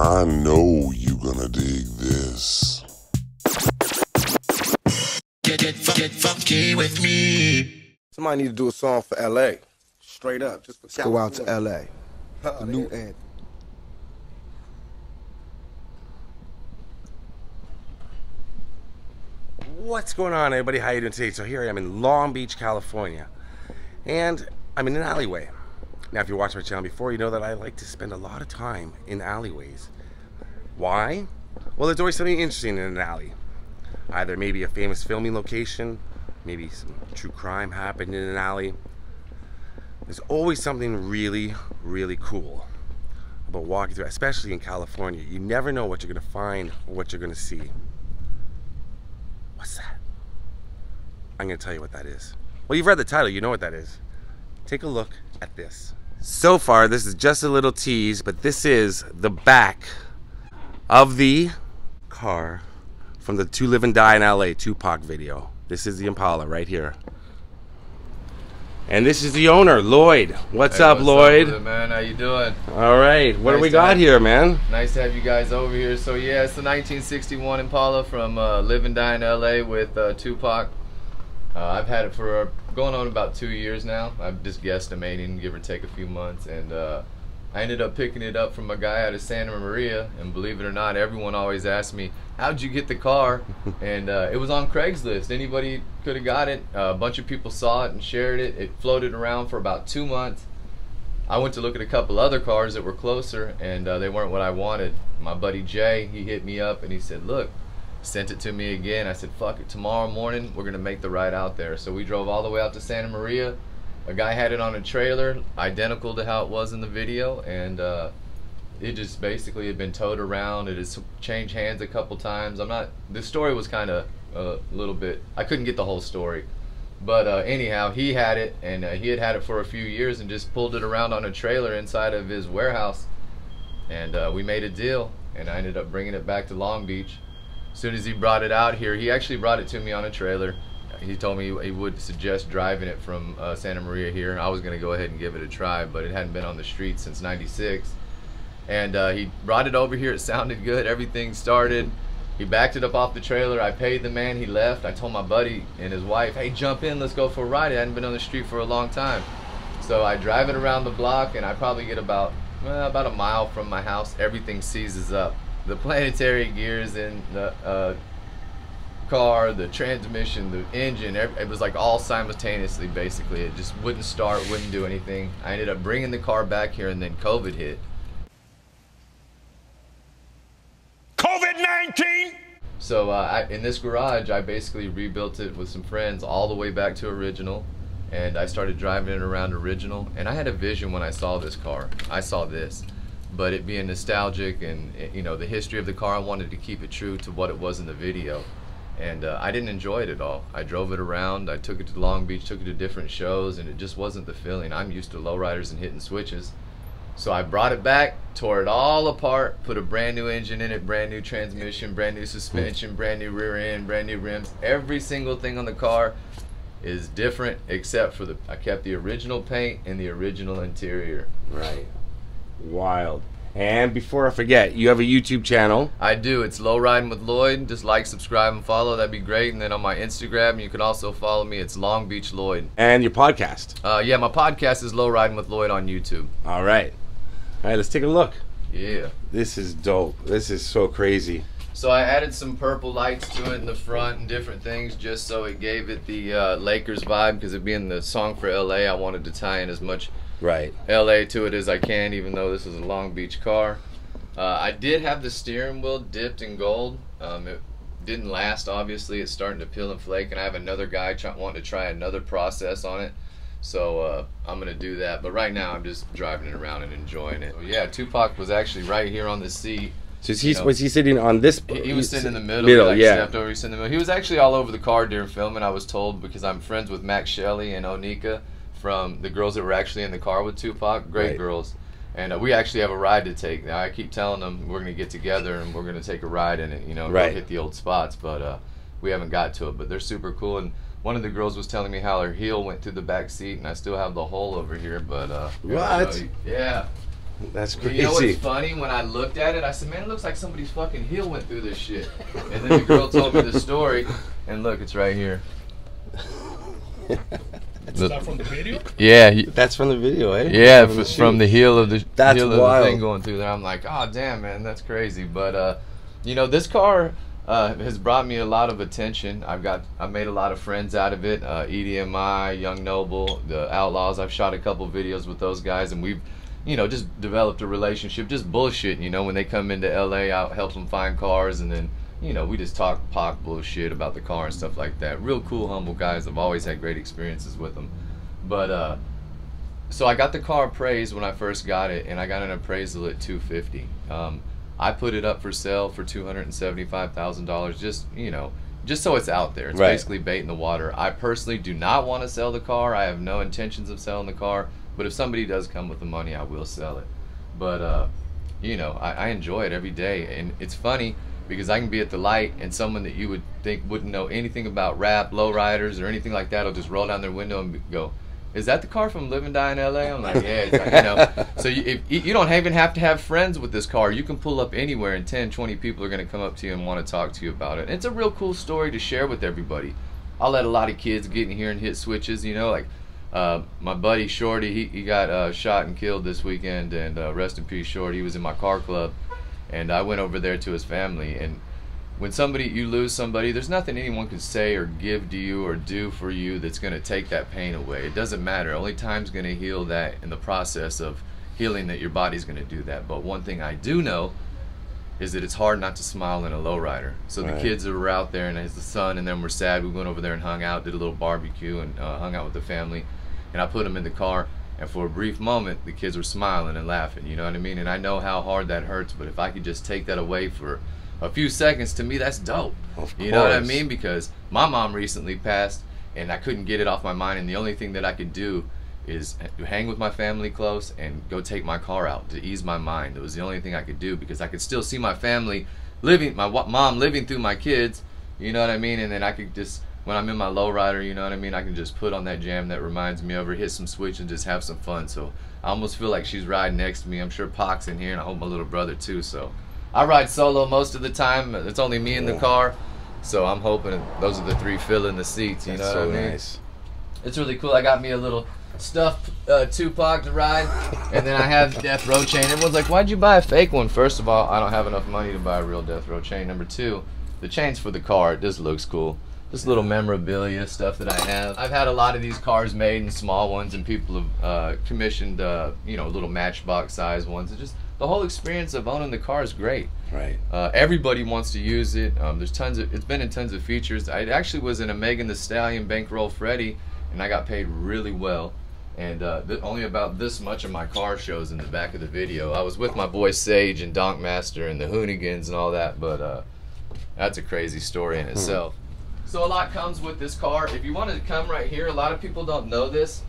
I know you gonna dig this. Get funky with me. Somebody need to do a song for LA. Straight up, just for Go out to LA. The new anthem. What's going on, everybody? How you doing today? So here I am in Long Beach, California, and I'm in an alleyway. Now, if you watched my channel before, you know that I like to spend a lot of time in alleyways. Why? Well, there's always something interesting in an alley. Either maybe a famous filming location, maybe some true crime happened in an alley. There's always something really, really cool about walking through, especially in California. You never know what you're gonna find or what you're gonna see. What's that? I'm gonna tell you what that is. Well, you've read the title, you know what that is. Take a look at this. So far, this is just a little tease, but this is the back of the car from the To Live and Die in LA Tupac video. This is the Impala right here. And this is the owner, Lloyd. What's up, Lloyd? What's up, man? How you doing? All right. What do we got here, man? Nice to have you guys over here. So yeah, it's the 1961 Impala from Live and Die in LA with Tupac. I've had it for going on about 2 years now. I'm just guesstimating, give or take a few months, and I ended up picking it up from a guy out of Santa Maria, and believe it or not, everyone always asks me, how'd you get the car? And it was on Craigslist. Anybody could have got it. A bunch of people saw it and shared it. It floated around for about 2 months. I went to look at a couple other cars that were closer, and they weren't what I wanted. My buddy Jay, he hit me up and he said, look, sent it to me again. I said, fuck it, tomorrow morning we're gonna make the ride out there. So we drove all the way out to Santa Maria. A guy had it on a trailer, identical to how it was in the video, and it just basically had been towed around. It has changed hands a couple times. The story was kind of a little bit, I couldn't get the whole story. But anyhow, he had it, and he had had it for a few years and just pulled it around on a trailer inside of his warehouse. And we made a deal, and I ended up bringing it back to Long Beach. As soon as he brought it out here, he actually brought it to me on a trailer. He told me he would suggest driving it from Santa Maria here. I was going to go ahead and give it a try, but it hadn't been on the street since '96. And he brought it over here. It sounded good. Everything started. He backed it up off the trailer. I paid the man. He left. I told my buddy and his wife, hey, jump in. Let's go for a ride. It hadn't been on the street for a long time. So I drive it around the block, and I probably get about a mile from my house. Everything seizes up. The planetary gears in the car, the transmission, the engine, it was like all simultaneously basically. It just wouldn't start, wouldn't do anything. I ended up bringing the car back here, and then COVID hit. COVID-19! So in this garage, I basically rebuilt it with some friends all the way back to original, and I started driving it around original. And I had a vision when I saw this car. I saw this. But it being nostalgic and, you know, the history of the car, I wanted to keep it true to what it was in the video. And I didn't enjoy it at all. I drove it around, I took it to Long Beach, took it to different shows, and it just wasn't the feeling. I'm used to lowriders and hitting switches. So I brought it back, tore it all apart, put a brand new engine in it, brand new transmission, brand new suspension, brand new rear end, brand new rims. Every single thing on the car is different except for I kept the original paint and the original interior. Right. Wild. And before I forget, you have a YouTube channel. I do. It's Low Riding with Lloyd. Just like, subscribe, and follow. That'd be great. And then on my Instagram, you can also follow me. It's Long Beach Lloyd. And your podcast. Yeah, my podcast is Low Riding with Lloyd on YouTube. All right. All right, let's take a look. Yeah. This is dope. This is so crazy. So I added some purple lights to it in the front and different things just so it gave it the Lakers vibe, because it being the song for LA, I wanted to tie in as much LA to it as I can, even though this is a Long Beach car. I did have the steering wheel dipped in gold. It didn't last, obviously. It's starting to peel and flake, and I have another guy wanting to try another process on it. So I'm going to do that. But right now I'm just driving it around and enjoying it. So yeah, Tupac was actually right here on the seat. So was he sitting on this? He was sitting in the middle. He stepped over, he was in the middle. He was actually all over the car during filming, I was told, because I'm friends with Max Shelley and Onika, from the girls that were actually in the car with Tupac. Great girls. And we actually have a ride to take. Now, I keep telling them we're going to get together and we're going to take a ride in it, you know, go hit the old spots. But we haven't got to it. But they're super cool. And one of the girls was telling me how her heel went through the back seat, and I still have the hole over here. But what? Yeah. That's crazy. You know what's funny? When I looked at it, I said, man, it looks like somebody's fucking heel went through this shit. And then the girl told me the story, and look, it's right here. Is that from the video? Yeah. That's from the video, eh? Yeah, from the heel of the heel of wild. the thing going through there. I'm like, oh damn, man, that's crazy. But you know, this car has brought me a lot of attention. I've made a lot of friends out of it. EDMI, Young Noble, the Outlaws. I've shot a couple videos with those guys, and we've, you know, just developed a relationship. Just bullshit, you know. When they come into LA, I'll help them find cars, and then, you know, we just talk POC bullshit about the car and stuff like that. Real cool, humble guys. I've always had great experiences with them. But so I got the car appraised when I first got it, and I got an appraisal at $250,000. I put it up for sale for $275,000. Just, you know, just so it's out there. It's basically bait in the water. I personally do not want to sell the car. I have no intentions of selling the car. But if somebody does come with the money, I will sell it. But you know, I enjoy it every day, and it's funny, because I can be at the light, and someone that you would think wouldn't know anything about rap, lowriders, or anything like that will just roll down their window and go, is that the car from Live and Die in LA? I'm like, yeah. It's like, you know. So if you don't even have to have friends with this car. You can pull up anywhere, and 10, 20 people are going to come up to you and want to talk to you about it. And it's a real cool story to share with everybody. I'll let a lot of kids get in here and hit switches, you know, like my buddy Shorty, he got shot and killed this weekend, and rest in peace, Shorty. He was in my car club. And I went over there to his family, and when you lose somebody, there's nothing anyone can say or give to you or do for you that's going to take that pain away. It doesn't matter. Only time's going to heal that in the process of healing, that your body's going to do that. But one thing I do know is that it's hard not to smile in a lowrider. So the kids that were out there, and as the son and them were sad, we went over there and hung out, did a little barbecue, and hung out with the family. And I put them in the car. And for a brief moment, the kids were smiling and laughing, you know what I mean? And I know how hard that hurts, but if I could just take that away for a few seconds, to me, that's dope. You know what I mean? Because my mom recently passed, and I couldn't get it off my mind, and the only thing that I could do is hang with my family close and go take my car out to ease my mind. It was the only thing I could do, because I could still see my family living, my mom living through my kids, you know what I mean? And then I could just, when I'm in my lowrider, you know what I mean, I can just put on that jam that reminds me of her, hit some switch, and just have some fun. So I almost feel like she's riding next to me. I'm sure Pac's in here, and I hope my little brother too. So I ride solo most of the time. It's only me in the car, so I'm hoping those are the three filling the seats. You know what I mean? Nice. It's really cool. I got me a little stuffed TOO-pahk to ride, and then I have Death Row chain. Everyone's like, why'd you buy a fake one? First of all, I don't have enough money to buy a real Death Row chain. Number two, the chain's for the car. It just looks cool. Just little memorabilia stuff that I have. I've had a lot of these cars made in small ones, and people have commissioned, you know, little matchbox size ones. It's just the whole experience of owning the car is great. Right. Everybody wants to use it. There's tons of. It's been in tons of features. I actually was in a Megan Thee Stallion Bankroll Freddy, and I got paid really well. And only about this much of my car shows in the back of the video. I was with my boy Sage and Donk Master and the Hoonigans and all that, but that's a crazy story in itself. So a lot comes with this car. If you wanted to come right here, a lot of people don't know this.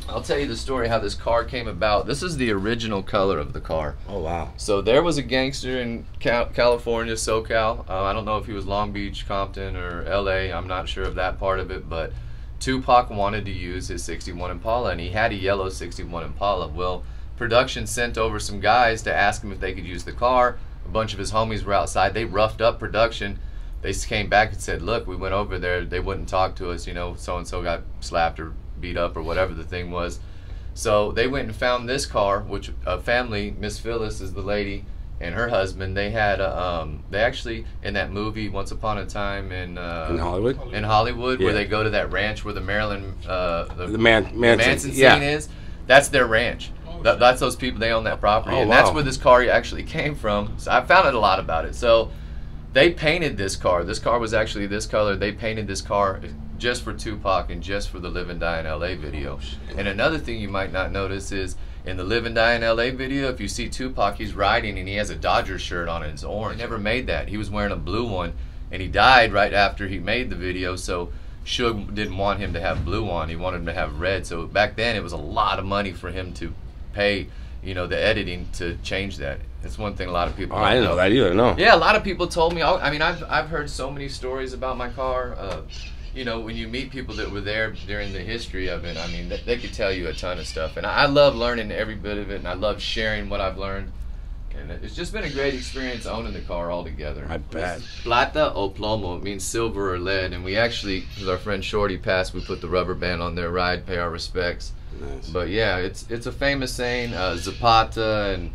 I'll tell you the story how this car came about. This is the original color of the car. Oh, wow. So there was a gangster in California, SoCal. I don't know if he was Long Beach, Compton, or LA. I'm not sure of that part of it, but Tupac wanted to use his 61 Impala, and he had a yellow 61 Impala. Well, production sent over some guys to ask him if they could use the car. A bunch of his homies were outside. They roughed up production. They came back and said, look, we went over there, they wouldn't talk to us, you know, so-and-so got slapped or beat up or whatever the thing was. So they went and found this car, which a family, Miss Phyllis is the lady, and her husband, they had, they actually, in that movie, Once Upon a Time in Hollywood? In Hollywood, yeah. Where they go to that ranch where the Marilyn, the Manson scene is, that's their ranch. That's those people, they own that property, and that's where this car actually came from. So I found out a lot about it. So they painted this car. This car was actually this color. They painted this car just for Tupac and just for the Live and Die in LA video. And another thing you might not notice is in the Live and Die in LA video, if you see Tupac, he's riding and he has a Dodgers shirt on and it's orange. He never made that. He was wearing a blue one, and he died right after he made the video, so Suge didn't want him to have blue on. He wanted him to have red. So back then it was a lot of money for him to pay, you know, the editing to change that. It's one thing a lot of people don't I didn't know that either, no. Yeah, a lot of people told me. I mean, I've heard so many stories about my car. you know, when you meet people that were there during the history of it, I mean, they could tell you a ton of stuff. And I love learning every bit of it, and I love sharing what I've learned. And it's just been a great experience owning the car altogether. I bet. Plata o plomo, it means silver or lead. And we actually, because our friend Shorty passed, we put the rubber band on their ride, pay our respects. Nice. But yeah, it's a famous saying. Zapata and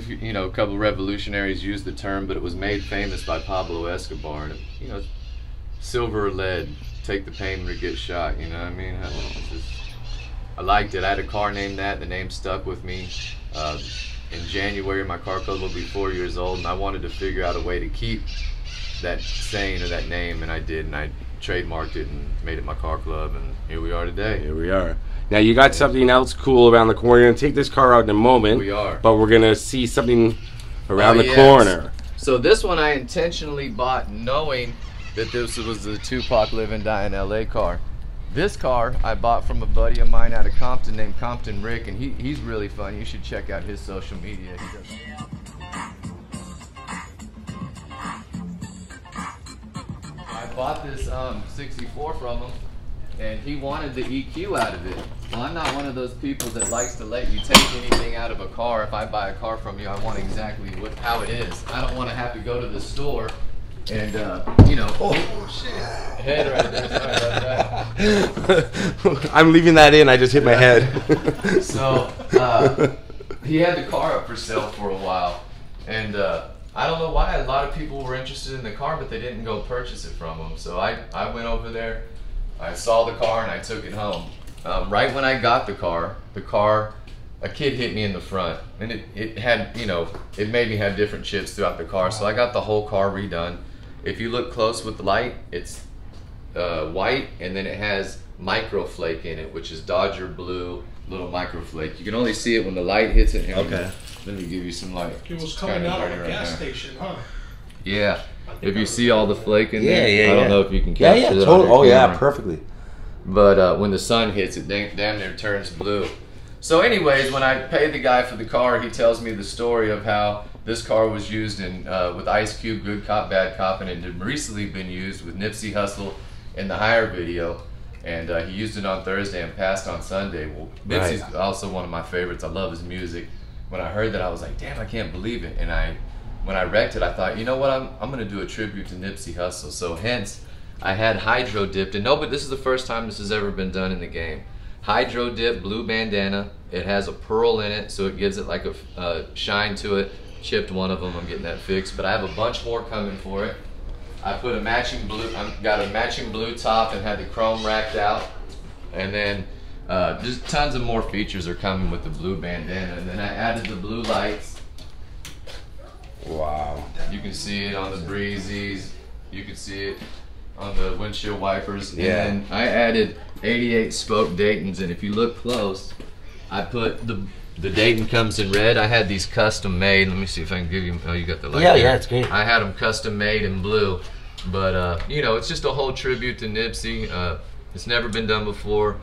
you know, a couple of revolutionaries used the term, but it was made famous by Pablo Escobar. And, you know, silver or lead, take the pain when it gets shot. You know what I mean? I liked it. I had a car named that. The name stuck with me. In January, my car club will be 4 years old, and I wanted to figure out a way to keep that saying or that name, and I did, and I trademarked it and made it my car club, and here we are today. Here we are. Now you got something else cool around the corner. We're gonna take this car out in a moment. We are. But we're gonna see something around the yes. corner. So this one I intentionally bought knowing that this was the Tupac Live and Die in LA car. This car I bought from a buddy of mine out of Compton named Compton Rick, and he's really fun. You should check out his social media. He does. I bought this 64 from him, and he wanted the EQ out of it. Well, I'm not one of those people that likes to let you take anything out of a car. If I buy a car from you, I want exactly how it is. I don't want to have to go to the store and you know, oh shit, head right there. Sorry about that. I'm leaving that in. I just hit my head. So he had the car up for sale for a while, and I don't know why a lot of people were interested in the car, but they didn't go purchase it from him. So I went over there, I saw the car, and I took it home. Right when I got the car, a kid hit me in the front, and it had, you know, it made me have different chips throughout the car. So I got the whole car redone. If you look close with the light, it's white, and then it has microflake in it, which is Dodger blue little microflake. You can only see it when the light hits it. Here, Okay. Let me give you some light. It was coming out of a gas station, huh? Yeah. If you see all the flake in there, yeah, I don't yeah. know if you can Yeah, capture yeah, that. totally. On your Oh, yeah, camera. perfectly. But when the sun hits it, damn near turns blue. So anyways, when I paid the guy for the car, he tells me the story of how this car was used in with Ice Cube, Good Cop, Bad Cop, and it had recently been used with Nipsey Hussle in the Higher video. And he used it on Thursday and passed on Sunday. Well, Nipsey's also one of my favorites. I love his music. When I heard that, I was like, damn, I can't believe it. And when I wrecked it, I thought, you know what, I'm gonna do a tribute to Nipsey Hussle. So hence, I had hydro dipped, and no, but this is the first time this has ever been done in the game. Hydro dip, blue bandana. It has a pearl in it, so it gives it like a shine to it. Chipped one of them, I'm getting that fixed, but I have a bunch more coming for it. I put a matching blue, I've got a matching blue top and had the chrome racked out. And then just tons of more features are coming with the blue bandana. And then I added the blue lights. Wow. You can see it on the breezies. You can see it on the windshield wipers. Yeah. And then I added 88 spoke Daytons, and if you look close, I put the Dayton comes in red. I had these custom made. Let me see if I can give you. Oh, you got the light. Yeah, there. yeah, it's great. I had them custom made in blue, but you know, it's just a whole tribute to Nipsey. It's never been done before.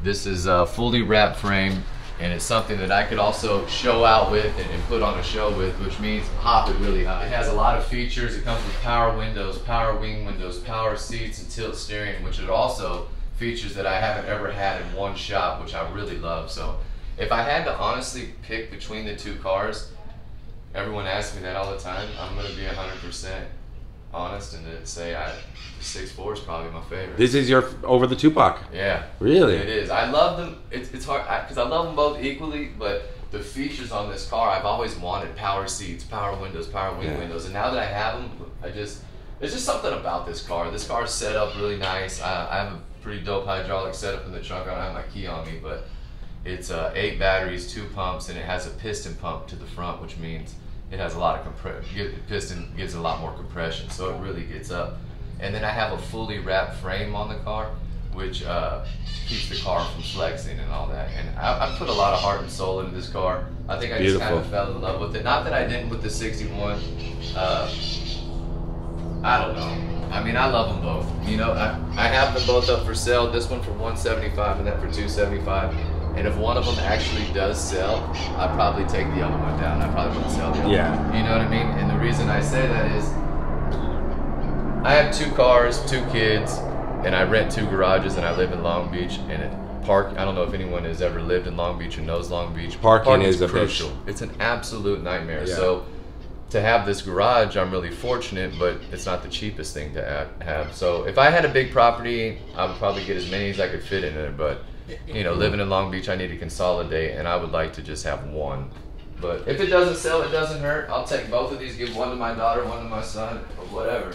This is a fully wrapped frame, and it's something that I could also show out with and put on a show with, which means hop it really high. It has a lot of features. It comes with power windows, power wing windows, power seats, and tilt steering, which are also features that I haven't ever had in one shop, which I really love. So if I had to honestly pick between the two cars, everyone asks me that all the time, I'm going to be 100% honest and to say 6'4" is probably my favorite. This is your over the Tupac. Yeah. Really? It is. I love them. It's hard because I love them both equally, but the features on this car, I've always wanted power seats, power windows, power wing windows, and now that I have them, there's just something about this car. This car's set up really nice. I have a pretty dope hydraulic setup in the trunk. I don't have my key on me, but it's 8 batteries, 2 pumps, and it has a piston pump to the front, which means it has a lot of compression. Piston gives a lot more compression, so it really gets up. And then I have a fully wrapped frame on the car, which keeps the car from flexing and all that. And I put a lot of heart and soul into this car. I think I just kind of fell in love with it. Not that I didn't with the 61. I don't know. I mean, I love them both. You know, I have them both up for sale. This one for $175 and that for $275. And if one of them actually does sell, I'd probably take the other one down. I probably wouldn't sell the other one. You know what I mean? And the reason I say that is I have 2 cars, 2 kids, and I rent 2 garages, and I live in Long Beach, and I don't know if anyone has ever lived in Long Beach and knows Long Beach. Parking is crucial. Bitch. It's an absolute nightmare. Yeah. So to have this garage, I'm really fortunate, but it's not the cheapest thing to have. So if I had a big property, I would probably get as many as I could fit in it. But you know, living in Long Beach, I need to consolidate, and I would like to just have one. But if it doesn't sell, it doesn't hurt. I'll take both of these, give one to my daughter, one to my son, or whatever.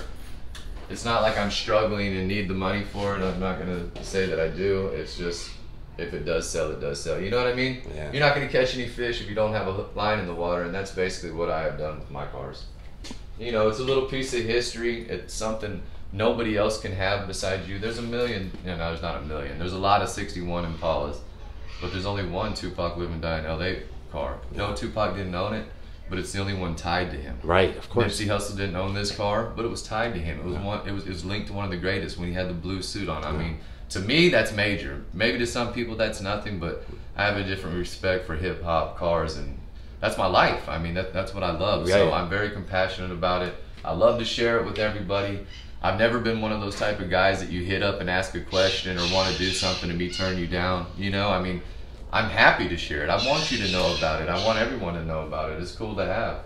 It's not like I'm struggling and need the money for it. I'm not gonna say that I do. It's just, if it does sell, it does sell. You know what I mean? Yeah. You're not gonna catch any fish if you don't have a line in the water, and that's basically what I have done with my cars. You know, it's a little piece of history. It's something nobody else can have besides you. There's a million, you know, there's not a million. There's a lot of 61 Impalas, but there's only one Tupac Live and Die in LA car. No, Tupac didn't own it, but it's the only one tied to him. Right, of course. Nipsey Hussle didn't own this car, but it was tied to him. It was one. It was linked to one of the greatest when he had the blue suit on. I mean, to me, that's major. Maybe to some people that's nothing, but I have a different respect for hip hop, cars, and that's my life. I mean, that's what I love. Yeah, So yeah. I'm very compassionate about it. I love to share it with everybody. I've never been one of those type of guys that you hit up and ask a question or want to do something and me turn you down. You know, I mean, I'm happy to share it. I want you to know about it. I want everyone to know about it. It's cool to have.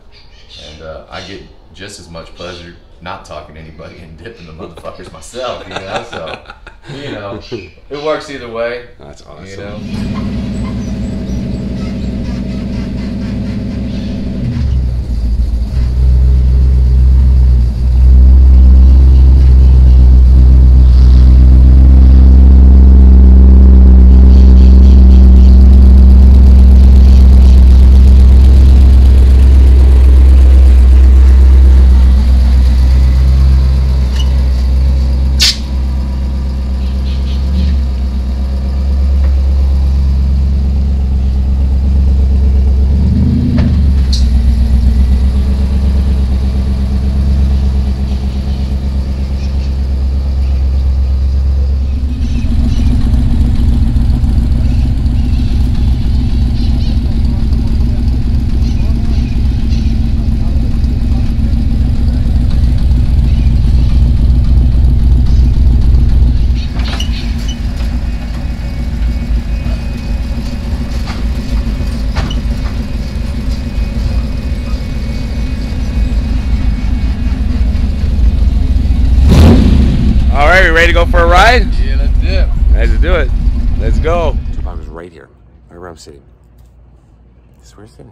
And I get just as much pleasure not talking to anybody and dipping the motherfuckers myself, you know? So, you know, it works either way. That's awesome. You know? Ready to go for a ride? Yeah, let's do it. Let's do it. Let's go. Tupac was right here, right where I'm sitting. This is where he's sitting.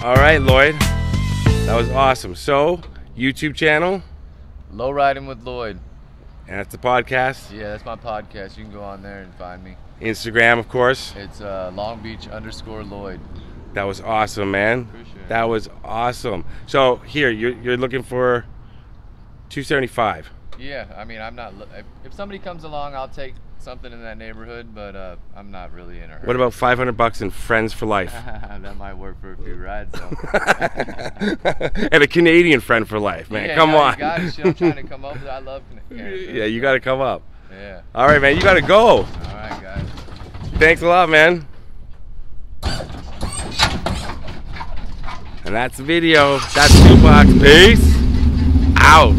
All right, Lloyd. That was awesome. So, YouTube channel? Low Riding with Lloyd. And that's the podcast? Yeah, that's my podcast. You can go on there and find me. Instagram, of course? It's Long Beach _Lloyd. That was awesome, man. Appreciate it. That was awesome. So, here, you're looking for $275. Yeah, I mean, I'm not. If somebody comes along, I'll take something in that neighborhood, but I'm not really in a hurry. What about $500 and friends for life? That might work for a few rides, though. And a Canadian friend for life, man. Yeah, Come on. You got it. Shit, I'm trying to come up with. I love Canada. Yeah, you got to come up. Yeah. All right, man. You got to go. All right, guys. Thanks a lot, man. And that's the video. That's Tupac. Peace out.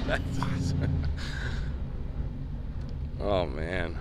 That's awesome. Oh, man.